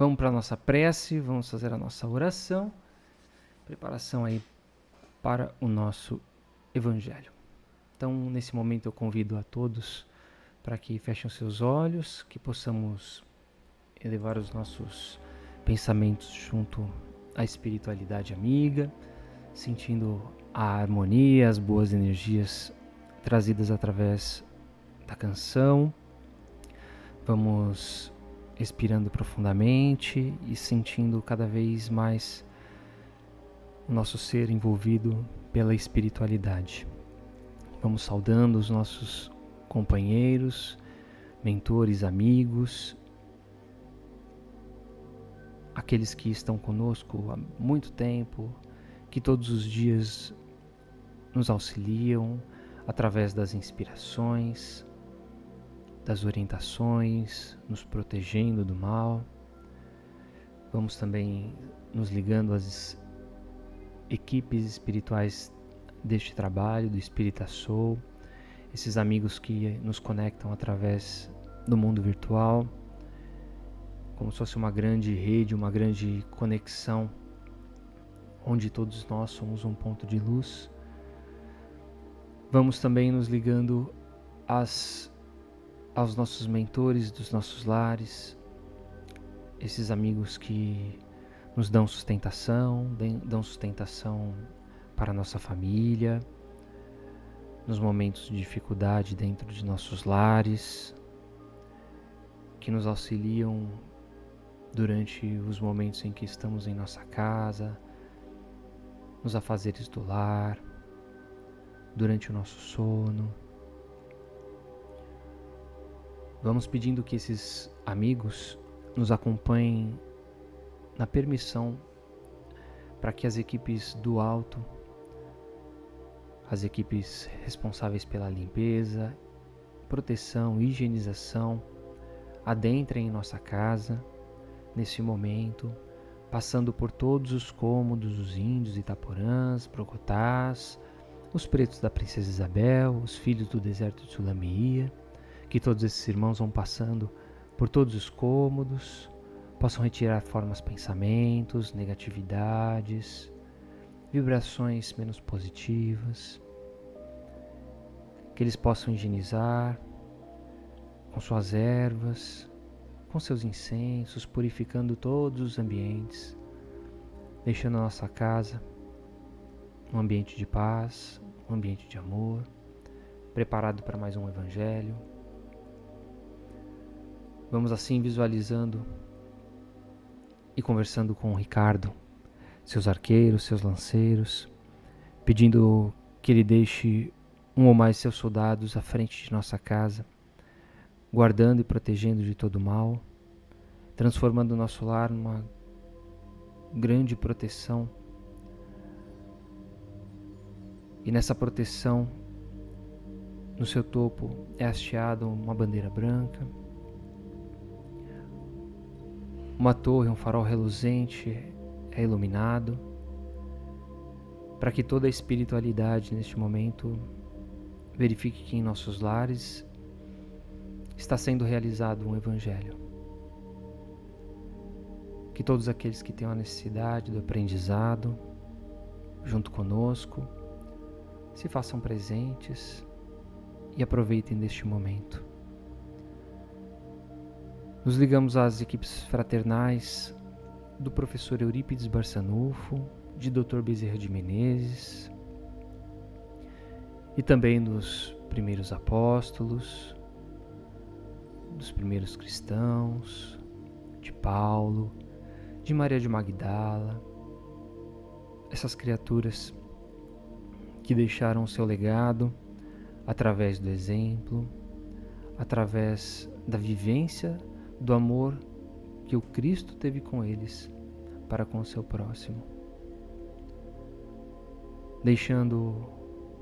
Vamos para a nossa prece, vamos fazer a nossa oração. Preparação aí para o nosso Evangelho. Então, nesse momento eu convido a todos para que fechem os seus olhos, que possamos elevar os nossos pensamentos junto à espiritualidade amiga, sentindo a harmonia, as boas energias trazidas através da canção. Vamos respirando profundamente e sentindo cada vez mais o nosso ser envolvido pela espiritualidade. Vamos saudando os nossos companheiros, mentores, amigos, aqueles que estão conosco há muito tempo, que todos os dias nos auxiliam através das inspirações, das orientações, nos protegendo do mal. Vamos também nos ligando às equipes espirituais deste trabalho, do Espírita Soul, esses amigos que nos conectam através do mundo virtual, como se fosse uma grande rede, uma grande conexão, onde todos nós somos um ponto de luz. Vamos também nos ligando aos nossos mentores dos nossos lares, esses amigos que nos dão sustentação para a nossa família, nos momentos de dificuldade dentro de nossos lares, que nos auxiliam durante os momentos em que estamos em nossa casa, nos afazeres do lar, durante o nosso sono. Vamos pedindo que esses amigos nos acompanhem na permissão para que as equipes do alto, as equipes responsáveis pela limpeza, proteção, higienização, adentrem em nossa casa nesse momento, passando por todos os cômodos, os índios, Itaporãs, Procotás, os pretos da Princesa Isabel, os filhos do deserto de Sulamia, que todos esses irmãos vão passando por todos os cômodos, possam retirar formas, pensamentos, negatividades, vibrações menos positivas, que eles possam higienizar com suas ervas, com seus incensos, purificando todos os ambientes, deixando a nossa casa um ambiente de paz, um ambiente de amor, preparado para mais um Evangelho. Vamos assim visualizando e conversando com o Ricardo, seus arqueiros, seus lanceiros, pedindo que ele deixe um ou mais seus soldados à frente de nossa casa, guardando e protegendo de todo mal, transformando o nosso lar numa grande proteção. E nessa proteção, no seu topo é hasteada uma bandeira branca, uma torre, um farol reluzente é iluminado, para que toda a espiritualidade neste momento verifique que em nossos lares está sendo realizado um Evangelho. Que todos aqueles que tenham a necessidade do aprendizado, junto conosco, se façam presentes e aproveitem deste momento. Nos ligamos às equipes fraternais do professor Eurípides Barçanufo, de Dr. Bezerra de Menezes, e também dos primeiros apóstolos, dos primeiros cristãos, de Paulo, de Maria de Magdala, essas criaturas que deixaram o seu legado através do exemplo, através da vivência do amor que o Cristo teve com eles para com o seu próximo, deixando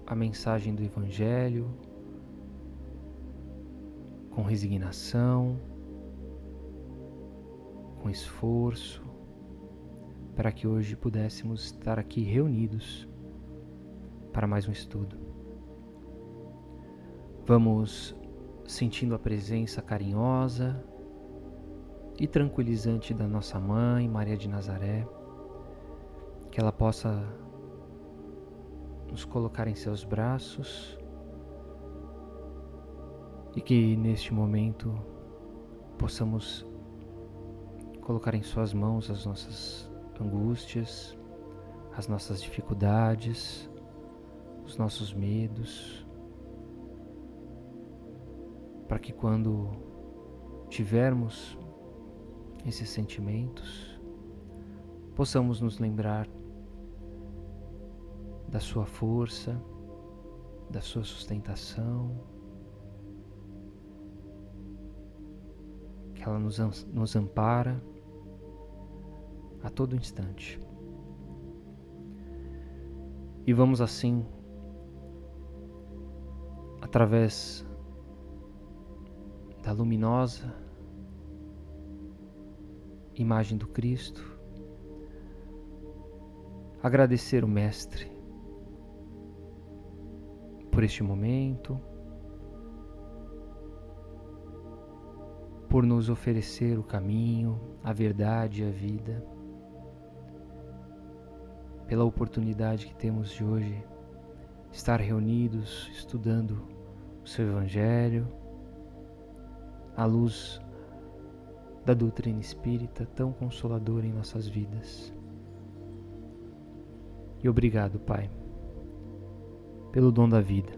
a mensagem do Evangelho com resignação, com esforço, para que hoje pudéssemos estar aqui reunidos para mais um estudo. Vamos sentindo a presença carinhosa e tranquilizante da nossa mãe, Maria de Nazaré, que ela possa nos colocar em seus braços e que neste momento possamos colocar em suas mãos as nossas angústias, as nossas dificuldades, os nossos medos, para que quando tivermos esses sentimentos, possamos nos lembrar da sua força, da sua sustentação, que ela nos ampara a todo instante. E vamos assim, através da luminosa imagem do Cristo, agradecer o Mestre por este momento, por nos oferecer o caminho, a verdade e a vida, pela oportunidade que temos de hoje estar reunidos estudando o seu Evangelho, à luz da doutrina espírita tão consoladora em nossas vidas. E obrigado, Pai, pelo dom da vida,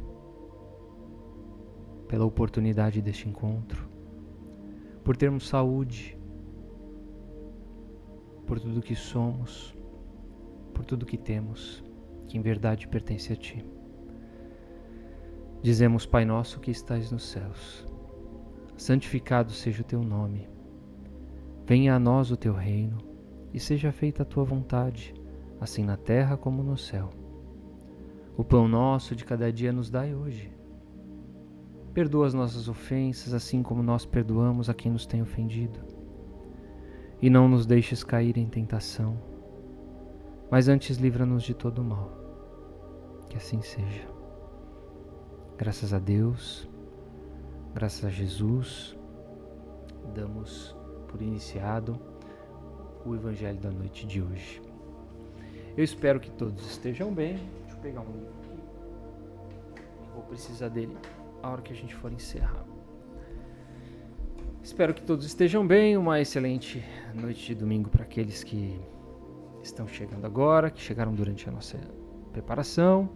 pela oportunidade deste encontro, por termos saúde, por tudo que somos, por tudo que temos, que em verdade pertence a Ti. Dizemos, Pai nosso que estais nos céus, santificado seja o Teu nome. Venha a nós o Teu reino, e seja feita a Tua vontade, assim na terra como no céu. O pão nosso de cada dia nos dai hoje. Perdoa as nossas ofensas, assim como nós perdoamos a quem nos tem ofendido. E não nos deixes cair em tentação, mas antes livra-nos de todo o mal. Que assim seja. Graças a Deus, graças a Jesus, damos por iniciado o Evangelho da noite de hoje. Eu espero que todos estejam bem. Deixa eu pegar um livro aqui. Vou precisar dele a hora que a gente for encerrar. Espero que todos estejam bem. Uma excelente noite de domingo para aqueles que estão chegando agora, que chegaram durante a nossa preparação.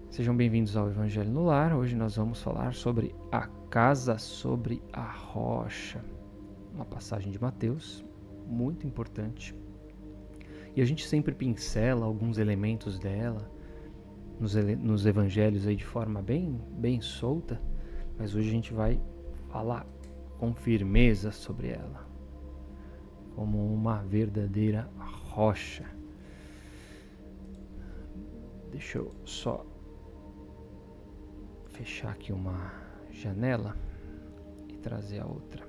Sejam bem-vindos ao Evangelho no Lar. Hoje nós vamos falar sobre a casa sobre a rocha. Uma passagem de Mateus, muito importante. E a gente sempre pincela alguns elementos dela nos evangelhos aí de forma bem solta, mas hoje a gente vai falar com firmeza sobre ela, como uma verdadeira rocha. Deixa eu só fechar aqui uma janela e trazer a outra.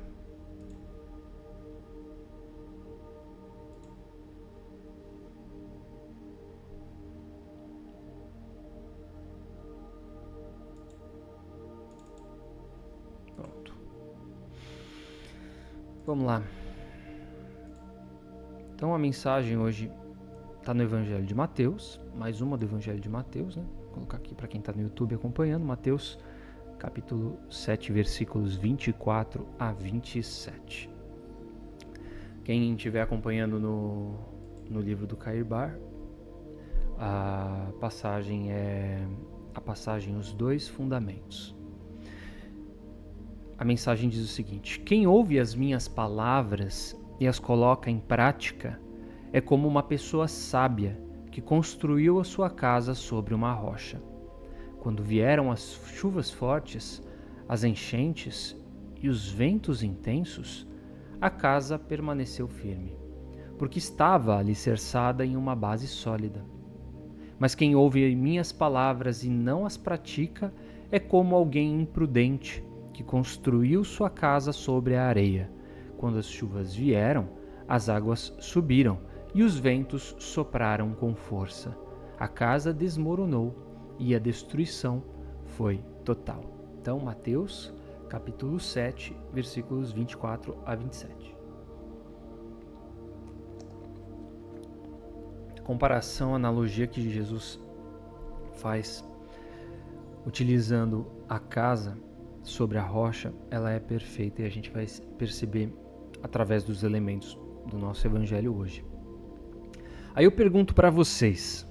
Pronto. Vamos lá. Então a mensagem hoje está no Evangelho de Mateus, mais uma do Evangelho de Mateus, né? Vou colocar aqui para quem está no YouTube acompanhando, Mateus capítulo 7, versículos 24 a 27. Quem estiver acompanhando no livro do Cair Bar, a passagem é a passagem Os Dois Fundamentos. A mensagem diz o seguinte: quem ouve as minhas palavras e as coloca em prática é como uma pessoa sábia que construiu a sua casa sobre uma rocha. Quando vieram as chuvas fortes, as enchentes e os ventos intensos, a casa permaneceu firme, porque estava alicerçada em uma base sólida. Mas quem ouve minhas palavras e não as pratica é como alguém imprudente que construiu sua casa sobre a areia. Quando as chuvas vieram, as águas subiram e os ventos sopraram com força. A casa desmoronou e a destruição foi total. Então, Mateus, capítulo 7, versículos 24 a 27. A comparação, a analogia que Jesus faz utilizando a casa sobre a rocha, ela é perfeita e a gente vai perceber através dos elementos do nosso evangelho hoje. Aí eu pergunto para vocês,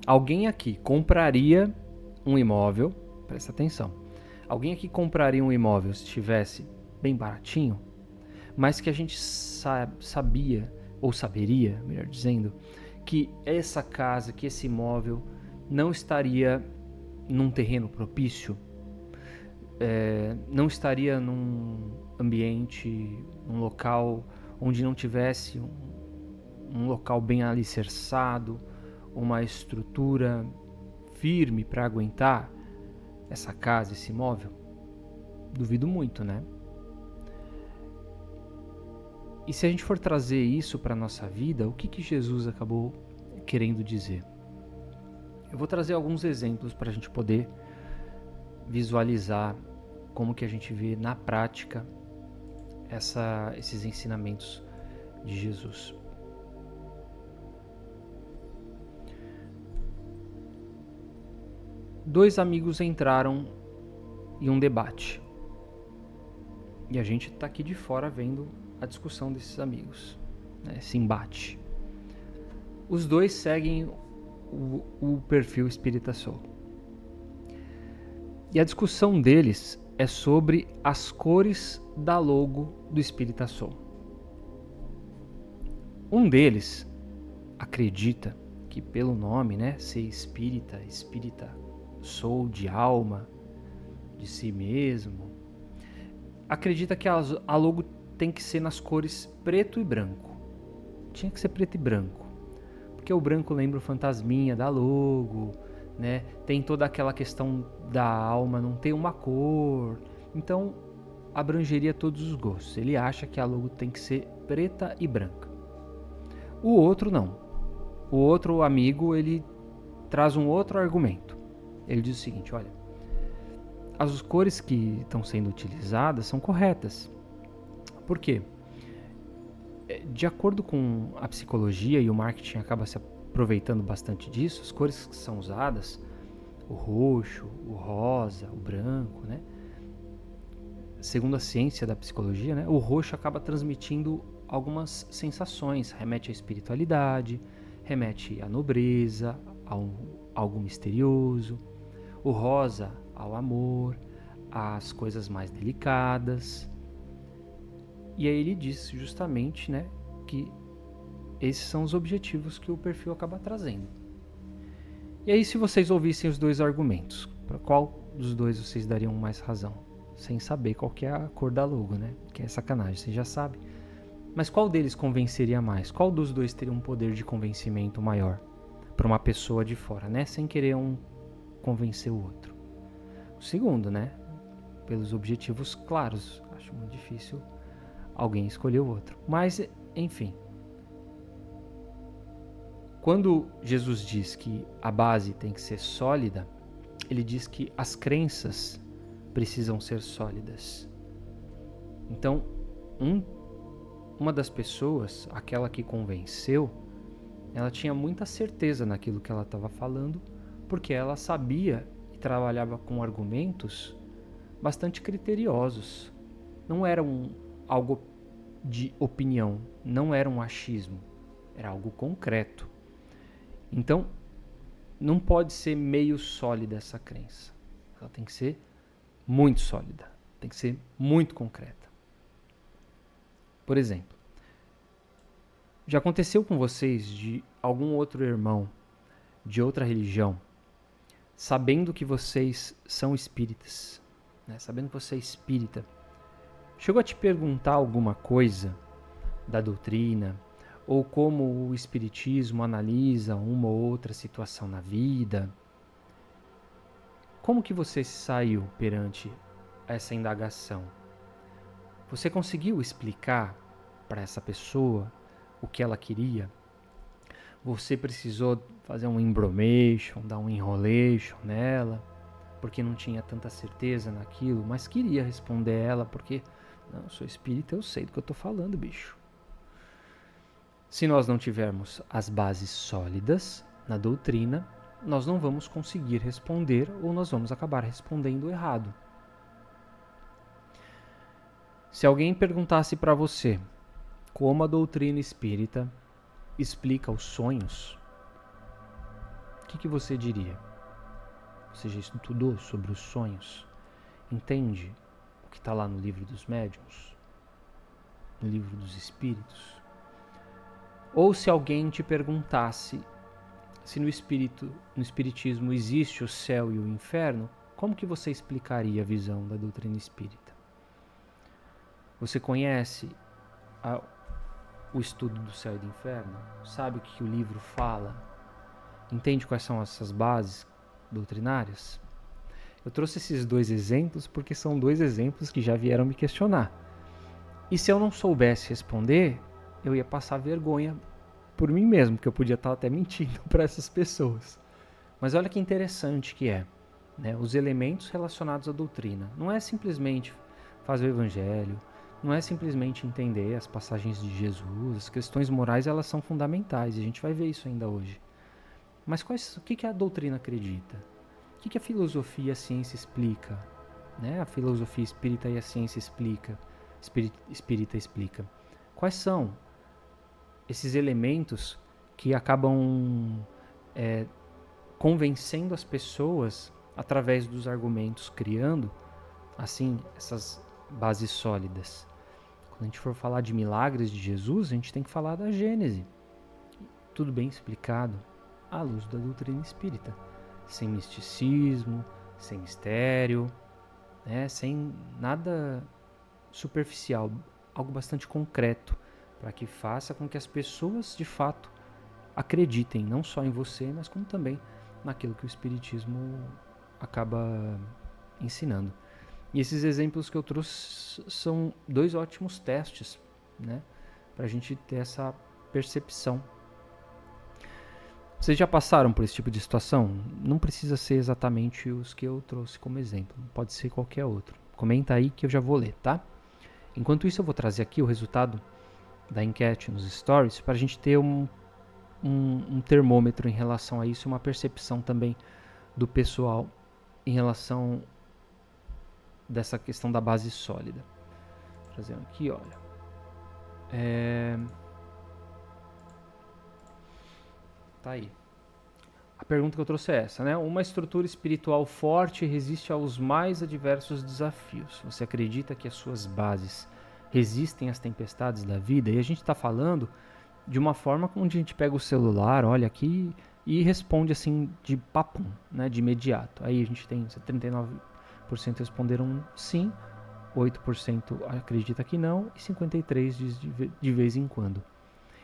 alguém aqui compraria um imóvel, presta atenção, alguém aqui compraria um imóvel se estivesse bem baratinho, mas que a gente sabia, ou saberia, melhor dizendo, que essa casa, que esse imóvel não estaria num terreno propício, não estaria num ambiente, num local onde não tivesse um local bem alicerçado, uma estrutura firme para aguentar essa casa, esse imóvel? Duvido muito, né? E se a gente for trazer isso para a nossa vida, o que Jesus acabou querendo dizer? Eu vou trazer alguns exemplos para a gente poder visualizar como que a gente vê na prática esses ensinamentos de Jesus. Dois amigos entraram em um debate. E a gente está aqui de fora vendo a discussão desses amigos, né? Esse embate. Os dois seguem o perfil Espírita Soul. E a discussão deles é sobre as cores da logo do Espírita Soul. Um deles acredita que pelo nome, né, ser espírita soul, de alma, de si mesmo, acredita que a logo tem que ser nas cores preto e branco. Tinha que ser preto e branco, porque o branco lembra o fantasminha da logo, né? Tem toda aquela questão da alma não ter uma cor, então abrangeria todos os gostos. Ele acha que a logo tem que ser preta e branca. O outro não. O outro amigo, ele traz um outro argumento. Ele diz o seguinte, olha, as cores que estão sendo utilizadas são corretas. Por quê? De acordo com a psicologia, e o marketing acaba se aproveitando bastante disso, as cores que são usadas, o roxo, o rosa, o branco, né? Segundo a ciência da psicologia, né, o roxo acaba transmitindo algumas sensações, remete à espiritualidade, remete à nobreza, a algo misterioso. O rosa ao amor, às coisas mais delicadas. E aí ele diz justamente, né, que esses são os objetivos que o perfil acaba trazendo. E aí, se vocês ouvissem os dois argumentos, para qual dos dois vocês dariam mais razão? Sem saber qual que é a cor da logo, né? Que é sacanagem, vocês já sabem. Mas qual deles convenceria mais? Qual dos dois teria um poder de convencimento maior para uma pessoa de fora, né? Sem querer convencer o outro. O segundo, né? Pelos objetivos claros. Acho muito difícil alguém escolher o outro. Mas, enfim. Quando Jesus diz que a base tem que ser sólida, ele diz que as crenças precisam ser sólidas. Então, uma das pessoas, aquela que convenceu, ela tinha muita certeza naquilo que ela estava falando, porque ela sabia e trabalhava com argumentos bastante criteriosos. Não era algo de opinião, não era um achismo, era algo concreto. Então, não pode ser meio sólida essa crença. Ela tem que ser muito sólida, tem que ser muito concreta. Por exemplo, já aconteceu com vocês de algum outro irmão de outra religião, sabendo que vocês são espíritas, né? Sabendo que você é espírita, chegou a te perguntar alguma coisa da doutrina, ou como o espiritismo analisa uma ou outra situação na vida? Como que você saiu perante essa indagação? Você conseguiu explicar para essa pessoa o que ela queria? Você precisou fazer um embromation, dar um enrolation nela? porque não tinha tanta certeza naquilo, mas queria responder ela porque, não, eu sou espírita, eu sei do que eu estou falando, bicho. Se nós não tivermos as bases sólidas na doutrina, nós não vamos conseguir responder ou nós vamos acabar respondendo errado. Se alguém perguntasse para você como a doutrina espírita explica os sonhos, o que você diria? Você já estudou sobre os sonhos? Entende o que está lá no livro dos médiuns? No livro dos espíritos? Ou se alguém te perguntasse se no espiritismo existe o céu e o inferno, como que você explicaria a visão da doutrina espírita? Você conhece o estudo do céu e do inferno? Sabe o que o livro fala? Entende quais são essas bases doutrinárias? Eu trouxe esses 2 exemplos porque são 2 exemplos que já vieram me questionar. E se eu não soubesse responder, eu ia passar vergonha por mim mesmo, porque eu podia estar até mentindo para essas pessoas. Mas olha que interessante que é, né? Os elementos relacionados à doutrina. Não é simplesmente fazer o evangelho, não é simplesmente entender as passagens de Jesus, as questões morais, elas são fundamentais, e a gente vai ver isso ainda hoje. Mas o que a doutrina acredita? O que a filosofia e a ciência explica? Né? A filosofia espírita e a ciência espírita explica. Quais são esses elementos que acabam convencendo as pessoas através dos argumentos, criando assim essas bases sólidas? Quando a gente for falar de milagres de Jesus, a gente tem que falar da Gênese. Tudo bem explicado à luz da doutrina espírita, sem misticismo, sem mistério, né? Sem nada superficial, algo bastante concreto, para que faça com que as pessoas de fato acreditem não só em você, mas como também naquilo que o espiritismo acaba ensinando. E esses exemplos que eu trouxe são 2 ótimos testes, né, para a gente ter essa percepção. Vocês já passaram por esse tipo de situação? Não precisa ser exatamente os que eu trouxe como exemplo, pode ser qualquer outro. Comenta aí que eu já vou ler, tá? Enquanto isso, eu vou trazer aqui o resultado da enquete nos stories para a gente ter um termômetro em relação a isso, uma percepção também do pessoal em relação dessa questão da base sólida. Trazendo aqui, olha. Tá aí. A pergunta que eu trouxe é essa, né? Uma estrutura espiritual forte resiste aos mais adversos desafios. Você acredita que as suas bases resistem às tempestades da vida? E a gente está falando de uma forma onde a gente pega o celular, olha aqui e responde assim de papum, né? De imediato. Aí a gente tem 39% responderam sim, 8% acredita que não e 53% diz de vez em quando.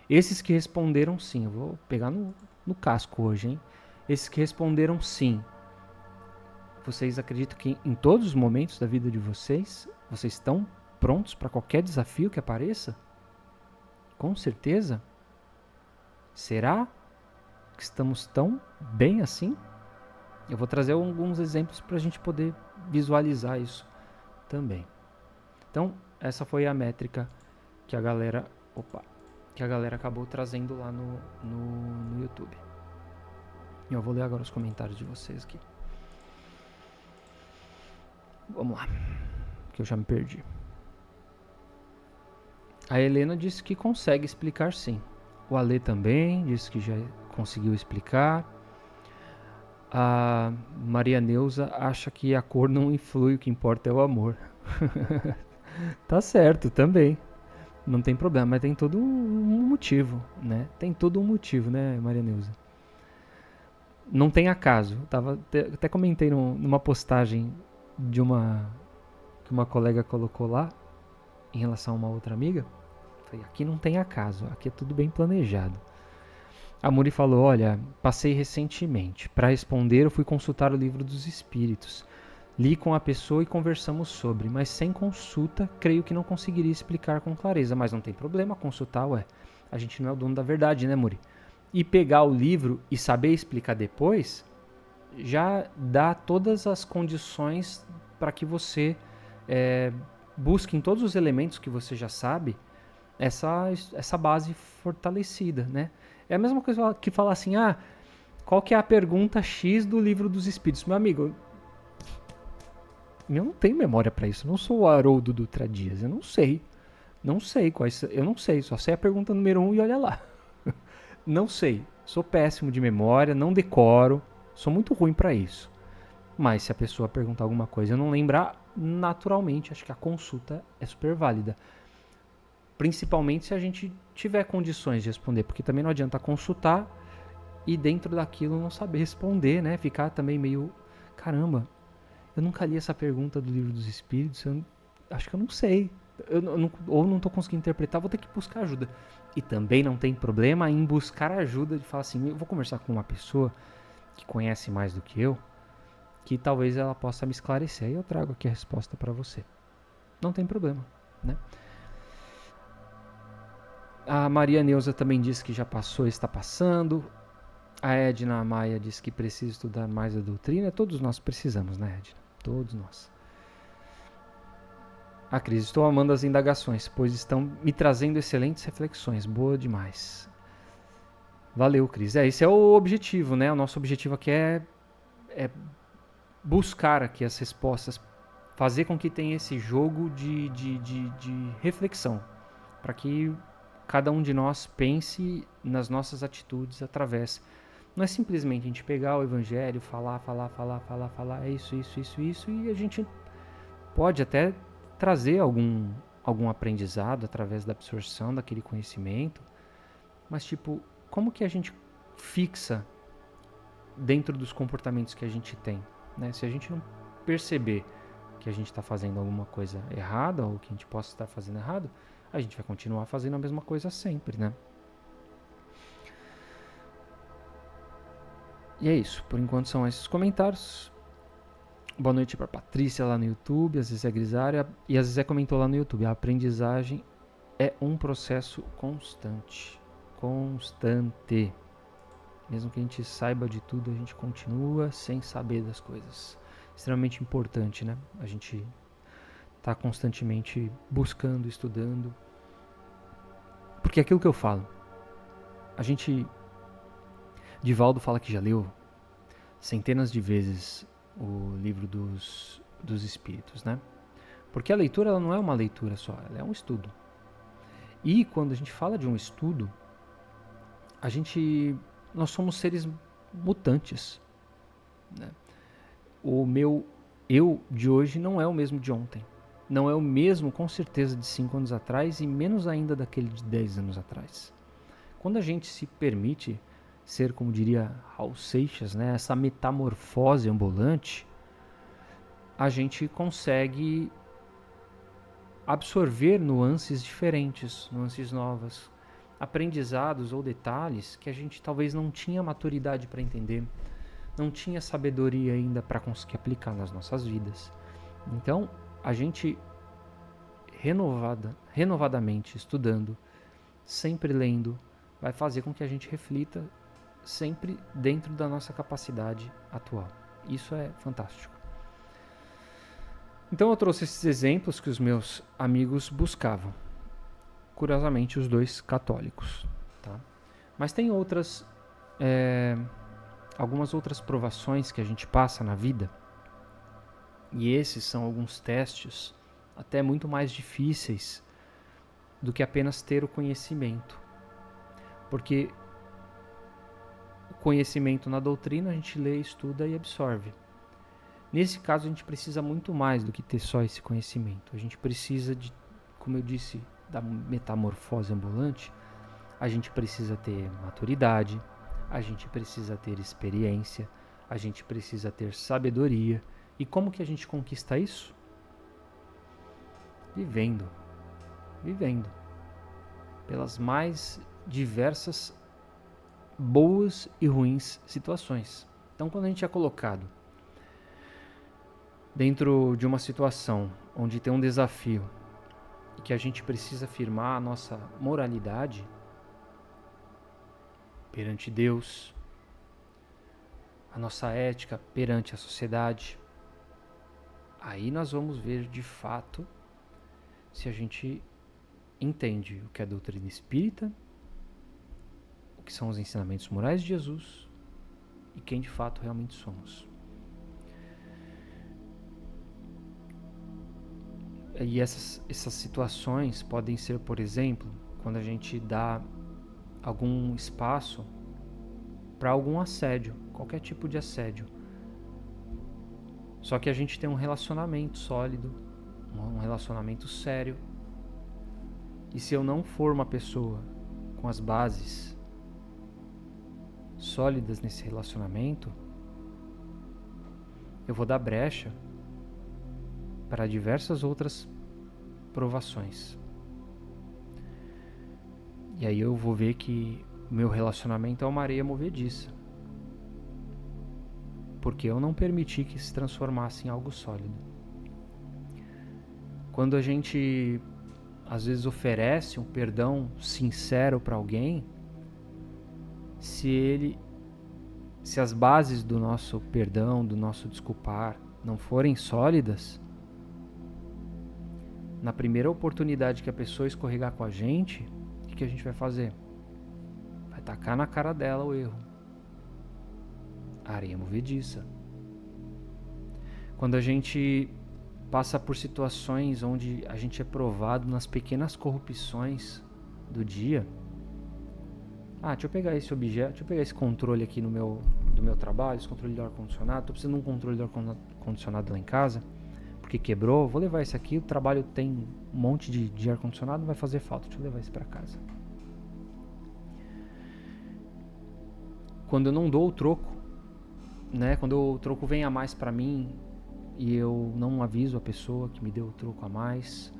Esses que responderam sim, eu vou pegar no casco hoje, hein? Esses que responderam sim, vocês acreditam que em todos os momentos da vida de vocês estão prontos para qualquer desafio que apareça? Com certeza? Será que estamos tão bem assim? Eu vou trazer alguns exemplos para a gente poder visualizar isso também. Então, essa foi a métrica que a galera acabou trazendo lá no YouTube. E eu vou ler agora os comentários de vocês aqui. Vamos lá, que eu já me perdi. A Helena disse que consegue explicar sim. O Ale também disse que já conseguiu explicar. A Maria Neuza acha que a cor não influi, o que importa é o amor. Tá certo, também. Não tem problema, mas tem todo um motivo, né? Tem todo um motivo, né, Maria Neuza? Não tem acaso. Até comentei numa postagem que uma colega colocou lá, em relação a uma outra amiga. Falei, aqui não tem acaso, aqui é tudo bem planejado. A Muri falou, olha, passei recentemente. Para responder, eu fui consultar o livro dos espíritos. Li com a pessoa e conversamos sobre, mas sem consulta, creio que não conseguiria explicar com clareza. Mas não tem problema consultar, ué. A gente não é o dono da verdade, né, Muri? E pegar o livro e saber explicar depois, já dá todas as condições para que você busque em todos os elementos que você já sabe essa base fortalecida, né? É a mesma coisa que falar assim, qual que é a pergunta X do livro dos Espíritos? Meu amigo, eu não tenho memória para isso, eu não sou o Haroldo Dutra Dias, eu não sei. Não sei quais, eu não sei, só sei a pergunta número 1 e olha lá. Não sei, sou péssimo de memória, não decoro, sou muito ruim para isso. Mas se a pessoa perguntar alguma coisa e eu não lembrar, naturalmente, acho que a consulta é super válida. Principalmente se a gente tiver condições de responder, porque também não adianta consultar e dentro daquilo não saber responder, né? Ficar também meio, caramba, eu nunca li essa pergunta do Livro dos Espíritos, acho que eu não sei. Ou não estou conseguindo interpretar, vou ter que buscar ajuda. E também não tem problema em buscar ajuda, de falar assim, eu vou conversar com uma pessoa que conhece mais do que eu, que talvez ela possa me esclarecer. Aí eu trago aqui a resposta para você. Não tem problema, né? A Maria Neuza também disse que já passou e está passando. A Edna Maia disse que precisa estudar mais a doutrina. Todos nós precisamos, né, Edna? Todos nós. A Cris, estou amando as indagações, pois estão me trazendo excelentes reflexões. Boa demais. Valeu, Cris. Esse é o objetivo, né? O nosso objetivo aqui é buscar aqui as respostas, fazer com que tenha esse jogo de reflexão, para que cada um de nós pense nas nossas atitudes através. Não é simplesmente a gente pegar o evangelho, falar, é isso, e a gente pode até trazer algum aprendizado através da absorção daquele conhecimento, mas tipo, como que a gente fixa dentro dos comportamentos que a gente tem, né? Se a gente não perceber que a gente está fazendo alguma coisa errada ou que a gente possa estar fazendo errado, a gente vai continuar fazendo a mesma coisa sempre, né? E é isso, por enquanto são esses comentários. Boa noite para Patrícia lá no YouTube, a Zezé Grisária, e a Zezé comentou lá no YouTube, a aprendizagem é um processo constante. Mesmo que a gente saiba de tudo, a gente continua sem saber das coisas. Extremamente importante, né? A gente tá constantemente buscando, estudando. Porque é aquilo que eu falo. A gente... Divaldo fala que já leu centenas de vezes o livro dos Espíritos, né? Porque a leitura ela não é uma leitura só, ela é um estudo. E quando a gente fala de um estudo, nós somos seres mutantes, né? O meu eu de hoje não é o mesmo de ontem. Não é o mesmo, com certeza, de 5 anos atrás e menos ainda daquele de 10 anos atrás. Quando a gente se permite ser, como diria Raul Seixas, né, essa metamorfose ambulante, a gente consegue absorver nuances diferentes, nuances novas, aprendizados ou detalhes que a gente talvez não tinha maturidade para entender, não tinha sabedoria ainda para conseguir aplicar nas nossas vidas. Então, a gente renovadamente estudando, sempre lendo, vai fazer com que a gente reflita sempre dentro da nossa capacidade atual. Isso é fantástico. Então eu trouxe esses exemplos que os meus amigos buscavam. Curiosamente, os dois católicos. Tá? Mas tem algumas outras provações que a gente passa na vida. E esses são alguns testes até muito mais difíceis do que apenas ter o conhecimento. Porque o conhecimento na doutrina a gente lê, estuda e absorve. Nesse caso a gente precisa muito mais do que ter só esse conhecimento. A gente precisa de, como eu disse, da metamorfose ambulante. A gente precisa ter maturidade, a gente precisa ter experiência, a gente precisa ter sabedoria. E como que a gente conquista isso? Vivendo. Pelas mais diversas boas e ruins situações. Então, quando a gente é colocado dentro de uma situação onde tem um desafio e que a gente precisa afirmar a nossa moralidade perante Deus, a nossa ética perante a sociedade. Aí nós vamos ver de fato se a gente entende o que é a doutrina espírita, o que são os ensinamentos morais de Jesus e quem de fato realmente somos. E essas situações podem ser, por exemplo, quando a gente dá algum espaço para algum assédio, qualquer tipo de assédio. Só que a gente tem um relacionamento sólido, um relacionamento sério. E se eu não for uma pessoa com as bases sólidas nesse relacionamento, eu vou dar brecha para diversas outras provações. E aí eu vou ver que o meu relacionamento é uma areia movediça, porque eu não permiti que se transformasse em algo sólido. Quando a gente às vezes oferece um perdão sincero para alguém, se as bases do nosso perdão, do nosso desculpar não forem sólidas, na primeira oportunidade que a pessoa escorregar com a gente, o que a gente vai fazer? Vai tacar na cara dela o erro. A areia movediça. Quando a gente passa por situações onde a gente é provado nas pequenas corrupções do dia. Deixa eu pegar esse objeto, deixa eu pegar esse controle aqui do meu trabalho, esse controle do ar-condicionado. Tô precisando de um controle do ar-condicionado lá em casa, porque quebrou. Vou levar esse aqui, o trabalho tem um monte de ar-condicionado, não vai fazer falta, deixa eu levar esse para casa. Quando eu não dou o troco, né? Quando o troco vem a mais para mim e eu não aviso a pessoa que me deu o troco a mais,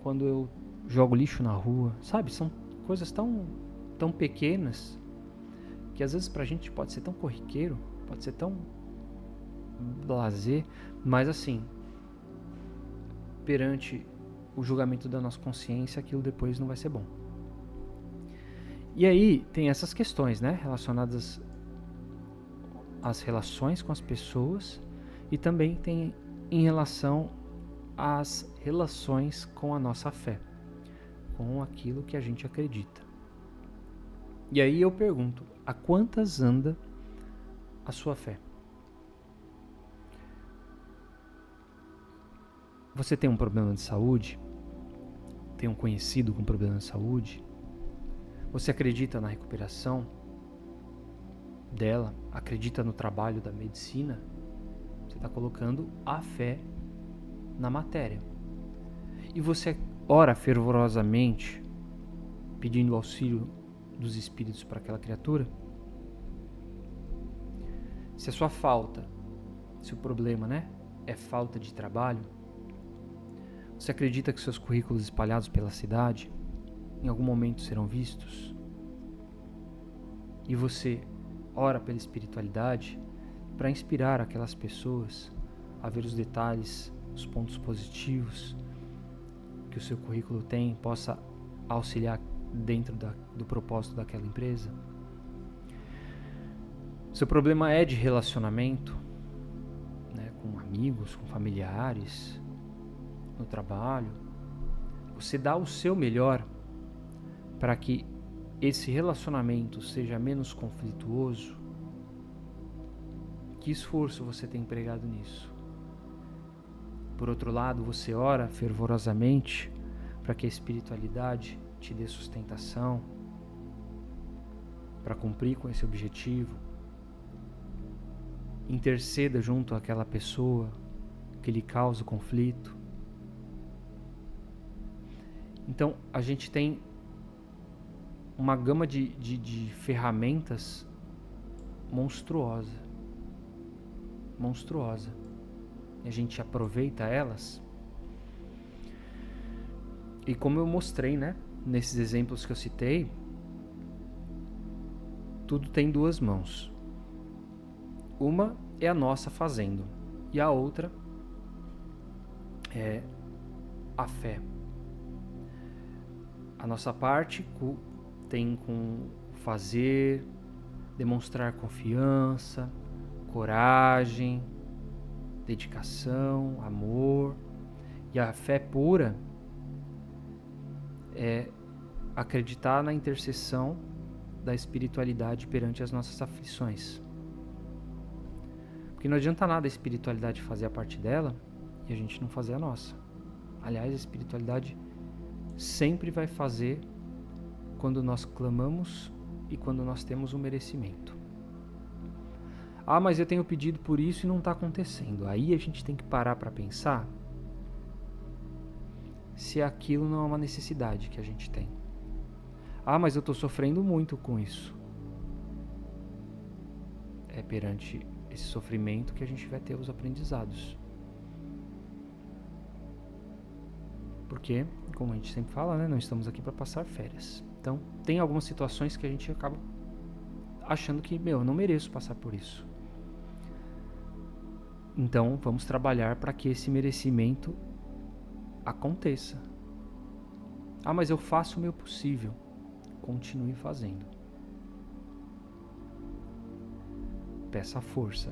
quando eu jogo lixo na rua, sabe? São coisas tão pequenas que às vezes pra gente pode ser tão corriqueiro, pode ser tão blasé, mas assim, perante o julgamento da nossa consciência, aquilo depois não vai ser bom. E aí tem essas questões, né, relacionadas às relações com as pessoas e também tem em relação às relações com a nossa fé, com aquilo que a gente acredita. E aí eu pergunto, a quantas anda a sua fé? Você tem um problema de saúde? Tem um conhecido com problema de saúde? Você acredita na recuperação dela? Acredita no trabalho da medicina? Você está colocando a fé na matéria. E você ora fervorosamente, pedindo auxílio dos espíritos para aquela criatura? Se a sua falta, se o problema, né, é falta de trabalho, você acredita que seus currículos espalhados pela cidade em algum momento serão vistos? E você ora pela espiritualidade para inspirar aquelas pessoas a ver os detalhes, os pontos positivos que o seu currículo tem, possa auxiliar dentro do propósito daquela empresa? Seu problema é de relacionamento, né, com amigos, com familiares, no trabalho. Você dá o seu melhor para que esse relacionamento seja menos conflituoso? Que esforço você tem empregado nisso? Por outro lado, você ora fervorosamente para que a espiritualidade te dê sustentação para cumprir com esse objetivo? Interceda junto àquela pessoa que lhe causa o conflito? Então, a gente tem uma gama de ferramentas monstruosa. E a gente aproveita elas. E como eu mostrei, né, nesses exemplos que eu citei, tudo tem duas mãos. Uma é a nossa fazendo e a outra é a fé. A nossa parte tem com fazer, demonstrar confiança, coragem, dedicação, amor. E a fé pura é acreditar na intercessão da espiritualidade perante as nossas aflições. Porque não adianta nada a espiritualidade fazer a parte dela e a gente não fazer a nossa. Aliás, a espiritualidade sempre vai fazer quando nós clamamos e quando nós temos um merecimento. Ah, mas eu tenho pedido por isso e não está acontecendo. Aí a gente tem que parar para pensar se aquilo não é uma necessidade que a gente tem. Ah, mas eu estou sofrendo muito com isso. É perante esse sofrimento que a gente vai ter os aprendizados. Porque, como a gente sempre fala, né, não estamos aqui para passar férias. Então, tem algumas situações que a gente acaba achando que, eu não mereço passar por isso. Então, vamos trabalhar para que esse merecimento aconteça. Ah, mas eu faço o meu possível. Continue fazendo. Peça força.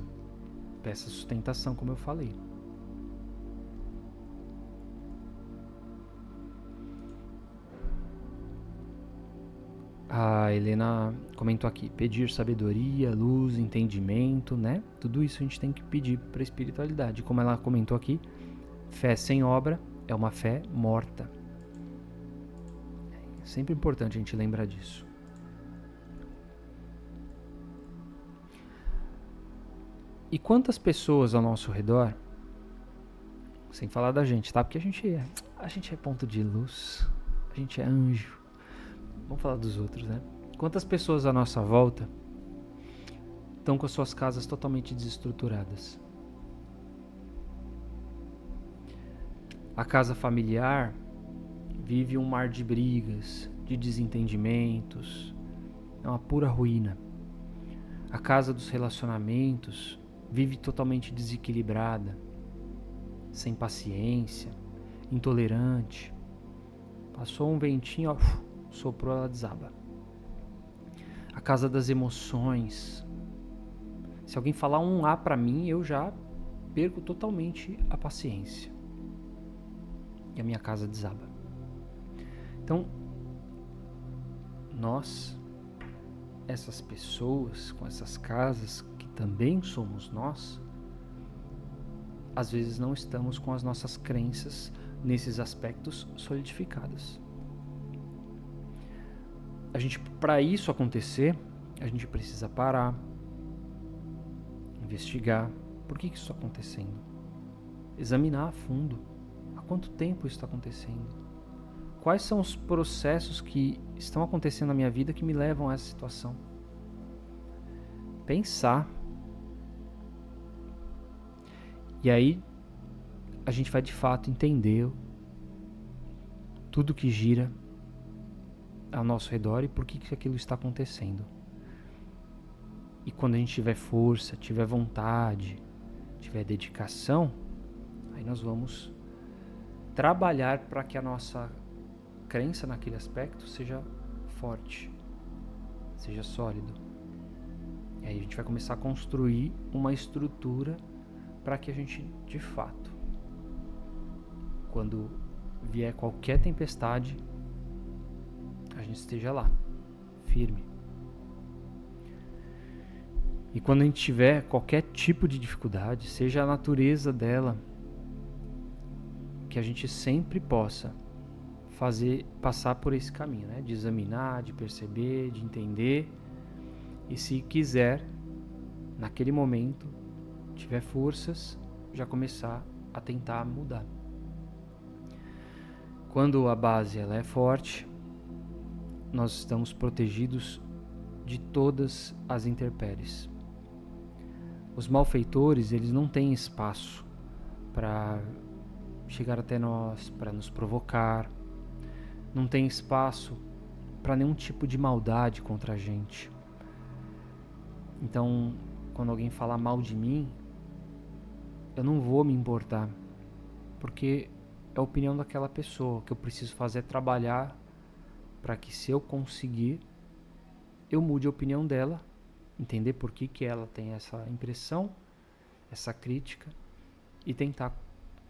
Peça sustentação, como eu falei. A Helena comentou aqui, pedir sabedoria, luz, entendimento, né? Tudo isso a gente tem que pedir para a espiritualidade. Como ela comentou aqui, fé sem obra é uma fé morta. É sempre importante a gente lembrar disso. E quantas pessoas ao nosso redor, sem falar da gente, tá? Porque a gente é ponto de luz, a gente é anjo. Vamos falar dos outros, né? Quantas pessoas à nossa volta estão com as suas casas totalmente desestruturadas? A casa familiar vive um mar de brigas, de desentendimentos, é uma pura ruína. A casa dos relacionamentos vive totalmente desequilibrada, sem paciência, intolerante. Passou um ventinho, ó, soprou, ela desaba. A casa das emoções. Se alguém falar um A pra mim, eu já perco totalmente a paciência. E a minha casa desaba. Então, nós, essas pessoas com essas casas, que também somos nós, às vezes não estamos com as nossas crenças nesses aspectos solidificadas. Para isso acontecer, a gente precisa parar, investigar por que isso está acontecendo, examinar a fundo há quanto tempo isso está acontecendo, quais são os processos que estão acontecendo na minha vida que me levam a essa situação. Pensar. E aí a gente vai de fato entender tudo que gira ao nosso redor e por que aquilo está acontecendo. E quando a gente tiver força, tiver vontade, tiver dedicação, aí nós vamos trabalhar para que a nossa crença naquele aspecto seja forte, seja sólido. E aí a gente vai começar a construir uma estrutura para que a gente, de fato, quando vier qualquer tempestade, a gente esteja lá, firme. E quando a gente tiver qualquer tipo de dificuldade, seja a natureza dela, que a gente sempre possa passar por esse caminho, né? De examinar, de perceber, de entender. E se quiser, naquele momento, tiver forças, já começar a tentar mudar. Quando a base ela é forte, nós estamos protegidos de todas as intempéries. Os malfeitores, eles não têm espaço para chegar até nós, para nos provocar. Não tem espaço para nenhum tipo de maldade contra a gente. Então, quando alguém falar mal de mim, eu não vou me importar, porque é a opinião daquela pessoa. O que eu preciso fazer é trabalhar para que, se eu conseguir, eu mude a opinião dela entender por que ela tem essa impressão, essa crítica, e tentar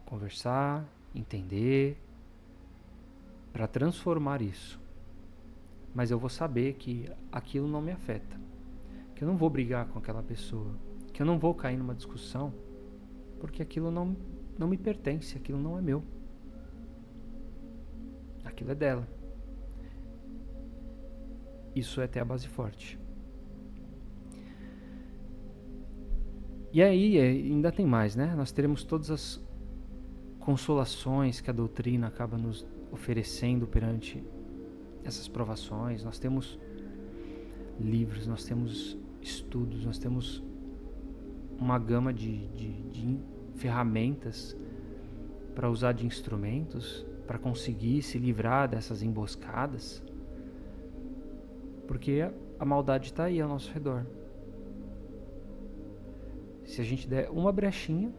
conversar, entender, para transformar isso. Mas eu vou saber que aquilo não me afeta, que eu não vou brigar com aquela pessoa, que eu não vou cair numa discussão, porque aquilo não me pertence, aquilo não é meu. Aquilo é dela. Isso é ter a base forte. E aí, ainda tem mais, né? Nós teremos todas as consolações que a doutrina acaba nos oferecendo perante essas provações. Nós temos livros, nós temos estudos, nós temos uma gama de ferramentas para usar de instrumentos para conseguir se livrar dessas emboscadas, porque a maldade está aí ao nosso redor. Se a gente der uma brechinha,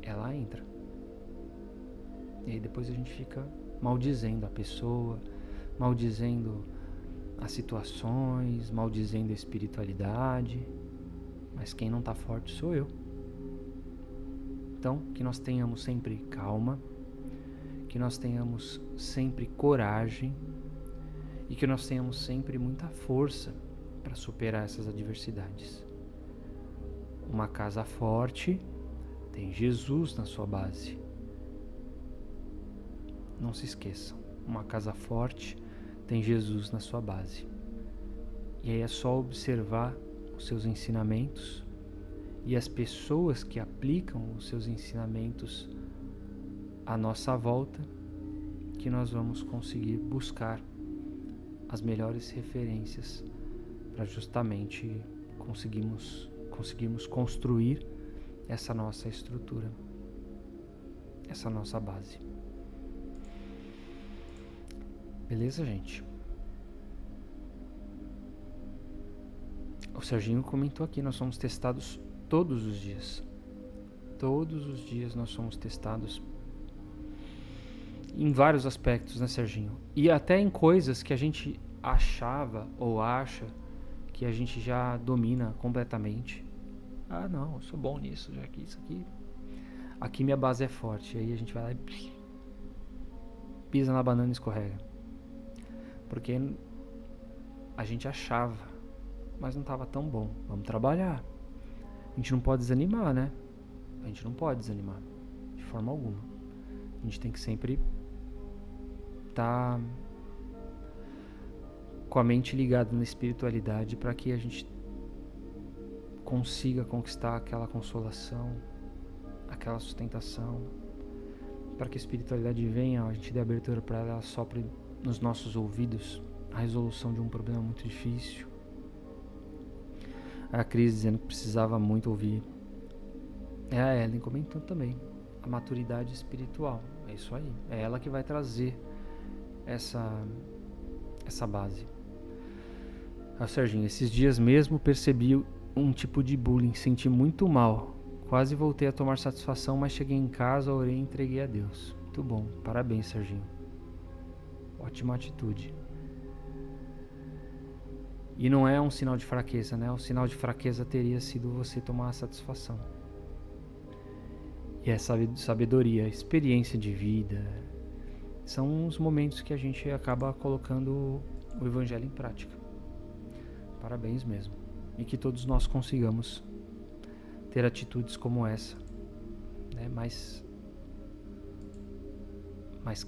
ela entra. E aí depois a gente fica maldizendo a pessoa, maldizendo as situações, maldizendo a espiritualidade. Mas quem não está forte sou eu. Então, que nós tenhamos sempre calma, que nós tenhamos sempre coragem e que nós tenhamos sempre muita força para superar essas adversidades. Uma casa forte tem Jesus na sua base. Não se esqueçam, uma casa forte tem Jesus na sua base. E aí é só observar os seus ensinamentos e as pessoas que aplicam os seus ensinamentos à nossa volta, que nós vamos conseguir buscar as melhores referências para justamente conseguirmos construir essa nossa estrutura, essa nossa base. Beleza, gente? O Serginho comentou aqui, nós somos testados todos os dias. Todos os dias nós somos testados em vários aspectos, né, Serginho? E até em coisas que a gente achava ou acha que a gente já domina completamente. Ah, não, eu sou bom nisso, já que isso aqui minha base é forte. E aí a gente vai lá e pisa na banana e escorrega. Porque a gente achava, mas não estava tão bom. Vamos trabalhar. A gente não pode desanimar, né? A gente não pode desanimar, de forma alguma. A gente tem que sempre estar com a mente ligada na espiritualidade para que a gente consiga conquistar aquela consolação, aquela sustentação, para que a espiritualidade venha, a gente dê abertura para ela sopre nos nossos ouvidos a resolução de um problema muito difícil. A Cris dizendo que precisava muito ouvir. A Ellen comentou também. A maturidade espiritual. É isso aí. É ela que vai trazer essa base. Serginho, esses dias mesmo percebi um tipo de bullying. Senti muito mal. Quase voltei a tomar satisfação, mas cheguei em casa, orei e entreguei a Deus. Muito bom. Parabéns, Serginho. Ótima atitude. E não é um sinal de fraqueza, né? O sinal de fraqueza teria sido você tomar a satisfação. E é sabedoria, experiência de vida. São os momentos que a gente acaba colocando o evangelho em prática. Parabéns mesmo. E que todos nós consigamos ter atitudes como essa, né? Mais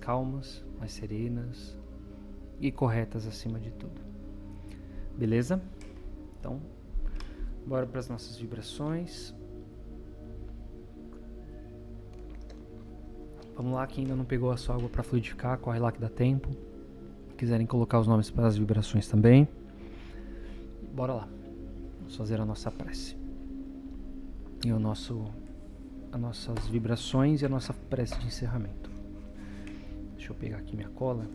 calmas, mais serenas e corretas acima de tudo. Beleza? Então, bora para as nossas vibrações. Vamos lá, quem ainda não pegou a sua água para fluidificar, corre lá que dá tempo. Se quiserem colocar os nomes para as vibrações também. Bora lá. Vamos fazer a nossa prece. E as nossas vibrações e a nossa prece de encerramento. Deixa eu pegar aqui minha cola.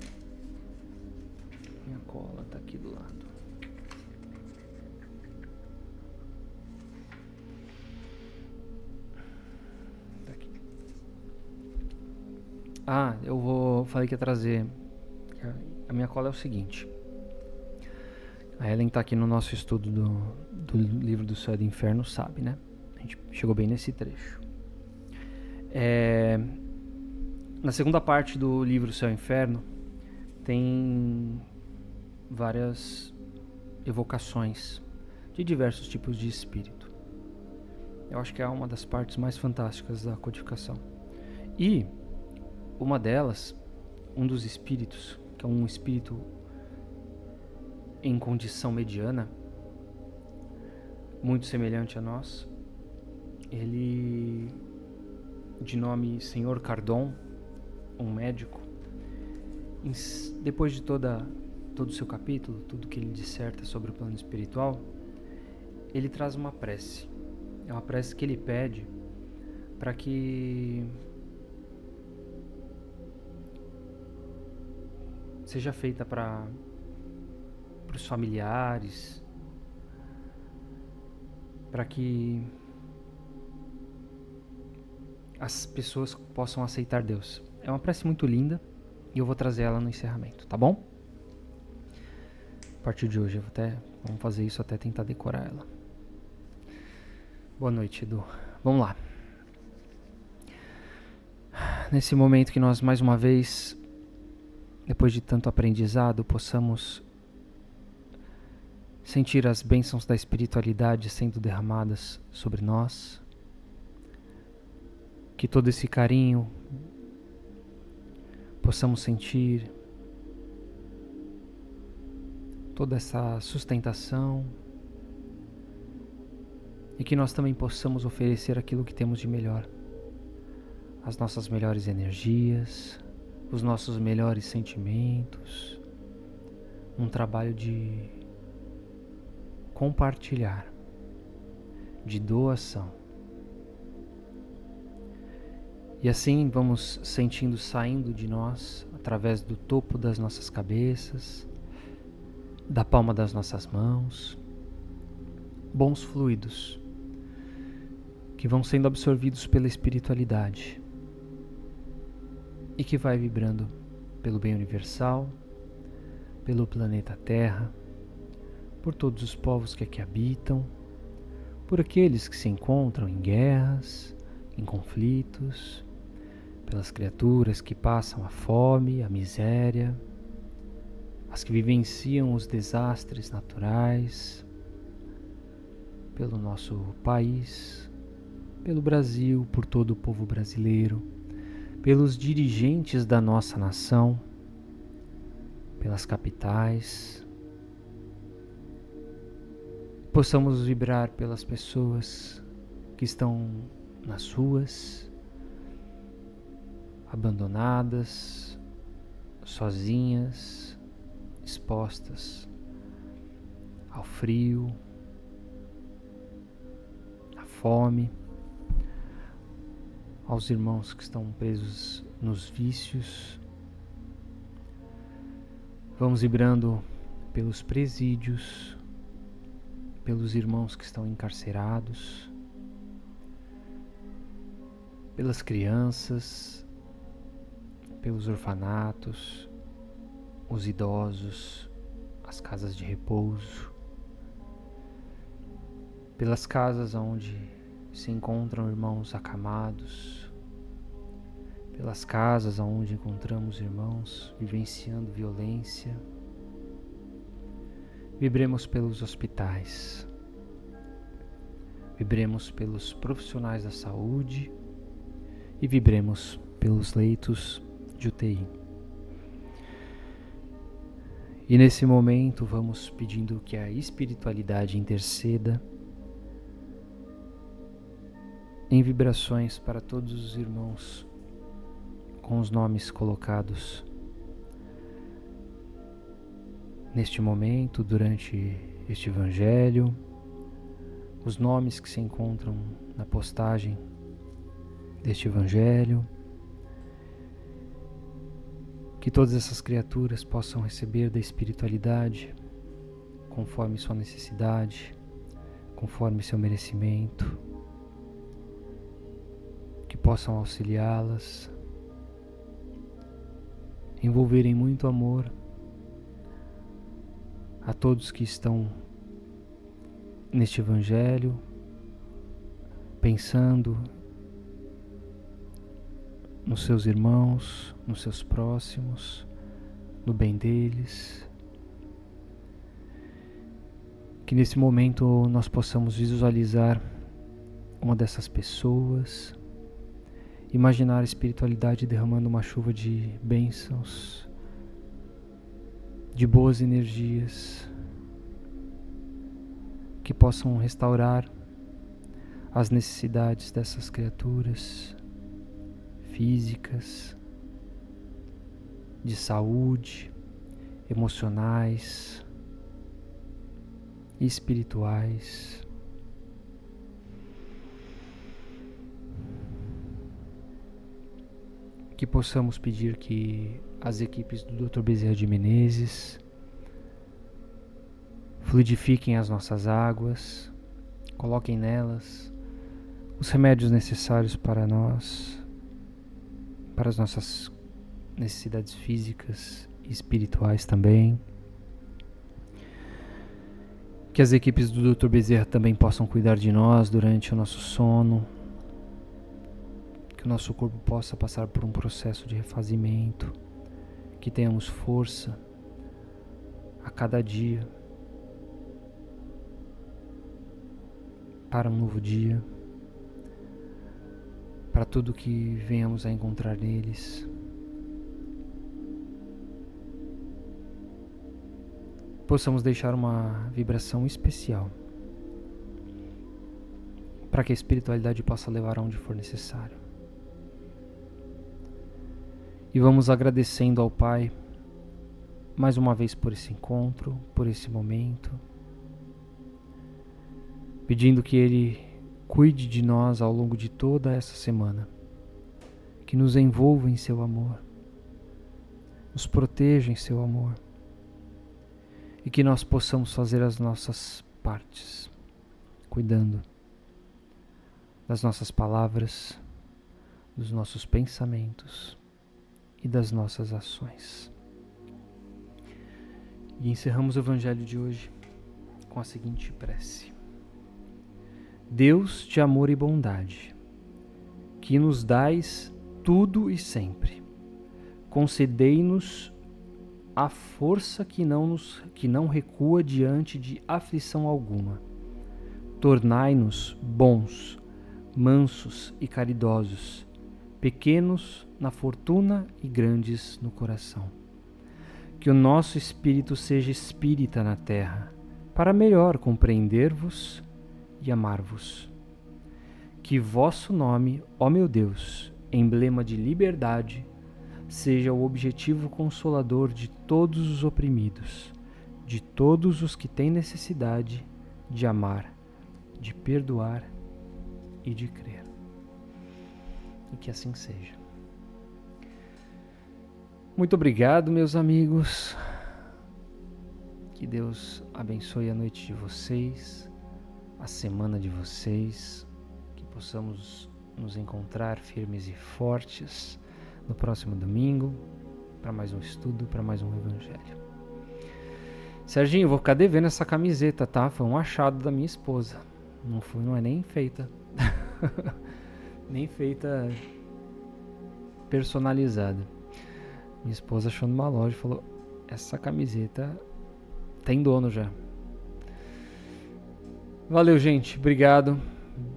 Minha cola tá aqui do lado. Falei que ia trazer. A minha cola é o seguinte. A Ellen tá aqui no nosso estudo do livro do Céu e do Inferno, sabe, né? A gente chegou bem nesse trecho. Na segunda parte do livro Céu e Inferno, tem várias evocações de diversos tipos de espírito. Eu acho que é uma das partes mais fantásticas da codificação. E uma delas, um dos espíritos, que é um espírito em condição mediana, muito semelhante a nós, ele, de nome Senhor Cardon, um médico, depois de todo o seu capítulo, tudo que ele disserta sobre o plano espiritual, ele traz uma prece. É uma prece que ele pede para que seja feita para os familiares, para que as pessoas possam aceitar Deus. É uma prece muito linda e eu vou trazer ela no encerramento, tá bom? A partir de hoje vamos fazer isso até tentar decorar ela. Boa noite, Edu. Vamos lá. Nesse momento que nós mais uma vez, depois de tanto aprendizado, possamos sentir as bênçãos da espiritualidade sendo derramadas sobre nós, que todo esse carinho possamos sentir, toda essa sustentação, e que nós também possamos oferecer aquilo que temos de melhor, as nossas melhores energias, os nossos melhores sentimentos, um trabalho de compartilhar, de doação. E assim vamos sentindo saindo de nós, através do topo das nossas cabeças, da palma das nossas mãos, bons fluidos que vão sendo absorvidos pela espiritualidade e que vai vibrando pelo bem universal, pelo planeta Terra, por todos os povos que aqui habitam, por aqueles que se encontram em guerras, em conflitos, pelas criaturas que passam a fome, a miséria, as que vivenciam os desastres naturais, pelo nosso país, pelo Brasil, por todo o povo brasileiro, pelos dirigentes da nossa nação, pelas capitais. Possamos vibrar pelas pessoas que estão nas ruas, abandonadas, sozinhas, expostas ao frio, à fome, aos irmãos que estão presos nos vícios. Vamos vibrando pelos presídios, pelos irmãos que estão encarcerados, pelas crianças, pelos orfanatos, os idosos, as casas de repouso, pelas casas onde se encontram irmãos acamados, pelas casas onde encontramos irmãos vivenciando violência. Vibremos pelos hospitais, vibremos pelos profissionais da saúde e vibremos pelos leitos de UTI. E nesse momento vamos pedindo que a espiritualidade interceda em vibrações para todos os irmãos com os nomes colocados neste momento, durante este Evangelho, os nomes que se encontram na postagem deste Evangelho, que todas essas criaturas possam receber da espiritualidade conforme sua necessidade, conforme seu merecimento, que possam auxiliá-las, envolverem muito amor a todos que estão neste Evangelho, pensando nos seus irmãos, nos seus próximos, no bem deles. Que nesse momento nós possamos visualizar uma dessas pessoas, imaginar a espiritualidade derramando uma chuva de bênçãos, de boas energias, que possam restaurar as necessidades dessas criaturas físicas, de saúde, emocionais e espirituais. Que possamos pedir que as equipes do Dr. Bezerra de Menezes fluidifiquem as nossas águas, coloquem nelas os remédios necessários para nós, para as nossas necessidades físicas e espirituais também. Que as equipes do Dr. Bezerra também possam cuidar de nós durante o nosso sono, que o nosso corpo possa passar por um processo de refazimento, que tenhamos força a cada dia para um novo dia, para tudo que venhamos a encontrar neles. Possamos deixar uma vibração especial para que a espiritualidade possa levar aonde for necessário. E vamos agradecendo ao Pai mais uma vez por esse encontro, por esse momento, pedindo que Ele cuide de nós ao longo de toda essa semana, que nos envolva em seu amor, nos proteja em seu amor e que nós possamos fazer as nossas partes, cuidando das nossas palavras, dos nossos pensamentos e das nossas ações. E encerramos o Evangelho de hoje com a seguinte prece: Deus de amor e bondade, que nos dais tudo e sempre, concedei-nos a força que não recua diante de aflição alguma. Tornai-nos bons, mansos e caridosos, pequenos na fortuna e grandes no coração. Que o nosso espírito seja espírita na terra, para melhor compreender-vos e amar-vos. Que vosso nome, ó meu Deus, emblema de liberdade, seja o objetivo consolador de todos os oprimidos, de todos os que têm necessidade de amar, de perdoar e de crer. E que assim seja. Muito obrigado, meus amigos. Que Deus abençoe a noite de vocês, a semana de vocês, que possamos nos encontrar firmes e fortes no próximo domingo, para mais um estudo, para mais um Evangelho. Serginho, vou ficar devendo essa camiseta, tá? Foi um achado da minha esposa. Não é nem feita. Nem feita personalizada. Minha esposa achou numa loja e falou: essa camiseta tem dono já. Valeu, gente. Obrigado.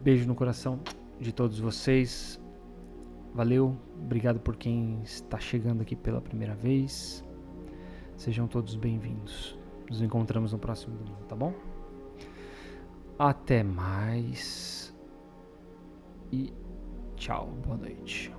Beijo no coração de todos vocês. Valeu. Obrigado por quem está chegando aqui pela primeira vez. Sejam todos bem-vindos. Nos encontramos no próximo domingo, tá bom? Até mais. E tchau. Boa noite.